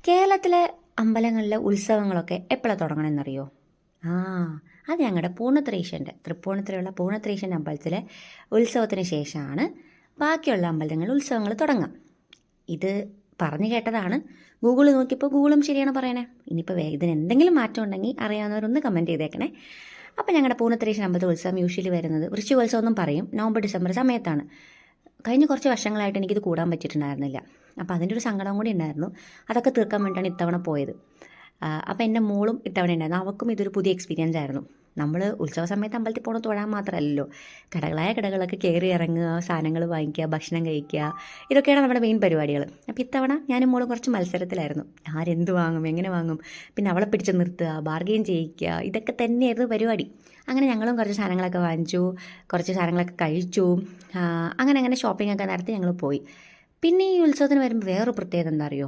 കേരളത്തിലെ അമ്പലങ്ങളിലെ ഉത്സവങ്ങളൊക്കെ എപ്പോഴാണ് തുടങ്ങണമെന്നറിയോ? ആ അത് ഞങ്ങളുടെ തൃപ്പൂണിത്തുറയുള്ള പൂർണ്ണത്രയീശൻ്റെ അമ്പലത്തിലെ ഉത്സവത്തിന് ശേഷമാണ് ബാക്കിയുള്ള അമ്പലങ്ങളിൽ ഉത്സവങ്ങൾ തുടങ്ങാം. ഇത് പറഞ്ഞു കേട്ടതാണ്. ഗൂഗിൾ നോക്കിയപ്പോൾ ഗൂഗിളും ശരിയാണ് പറയണേ. ഇനിയിപ്പോൾ ഇതിന് എന്തെങ്കിലും മാറ്റം ഉണ്ടെങ്കിൽ അറിയാവുന്നവരൊന്ന് കമൻറ്റ് ചെയ്തേക്കണേ. അപ്പോൾ ഞങ്ങളുടെ പൂർണ്ണത്രയീശൻ അമ്പലത്തിൽ ഉത്സവം യൂഷ്വലി വരുന്നത് വൃശ്ചികോത്സവം എന്നും പറയും, നവംബർ ഡിസംബർ സമയത്താണ്. കഴിഞ്ഞ കുറച്ച് വർഷങ്ങളായിട്ട് എനിക്കിത് കൂടാൻ പറ്റിയിട്ടുണ്ടായിരുന്നില്ല. അപ്പോൾ അതിൻ്റെ ഒരു സങ്കടം കൂടി ഉണ്ടായിരുന്നു. അതൊക്കെ തീർക്കാൻ വേണ്ടിയാണ് ഇത്തവണ പോയത്. അപ്പോൾ എൻ്റെ മോളും ഇത്തവണ ഉണ്ടായിരുന്നു. അവൾക്കും ഇതൊരു പുതിയ എക്സ്പീരിയൻസ് ആയിരുന്നു. നമ്മൾ ഉത്സവ സമയത്ത് അമ്പലത്തിൽ പോകണം തൊഴാൻ മാത്രമല്ലല്ലോ, കടകളായ കടകളൊക്കെ കയറി ഇറങ്ങുക, സാധനങ്ങൾ വാങ്ങിക്കുക, ഭക്ഷണം കഴിക്കുക, ഇതൊക്കെയാണ് നമ്മുടെ മെയിൻ പരിപാടികൾ. അപ്പോൾ ഇത്തവണ ഞാനും മോളും കുറച്ച് മത്സരത്തിലായിരുന്നു. ആരെന്ത് വാങ്ങും, എങ്ങനെ വാങ്ങും, പിന്നെ അവളെ പിടിച്ച് നിർത്തുക, ബാർഗെയിൻ ചെയ്യിക്കുക, ഇതൊക്കെ തന്നെയായിരുന്നു പരിപാടി. അങ്ങനെ ഞങ്ങളും കുറച്ച് സാധനങ്ങളൊക്കെ വാങ്ങിച്ചു, കുറച്ച് സാധനങ്ങളൊക്കെ കഴിച്ചു. അങ്ങനെ ഷോപ്പിംഗ് ഒക്കെ നടത്തി ഞങ്ങൾ പോയി. പിന്നെ ഈ ഉത്സവത്തിന് വരുമ്പോൾ വേറൊരു പ്രത്യേകത എന്താ അറിയോ?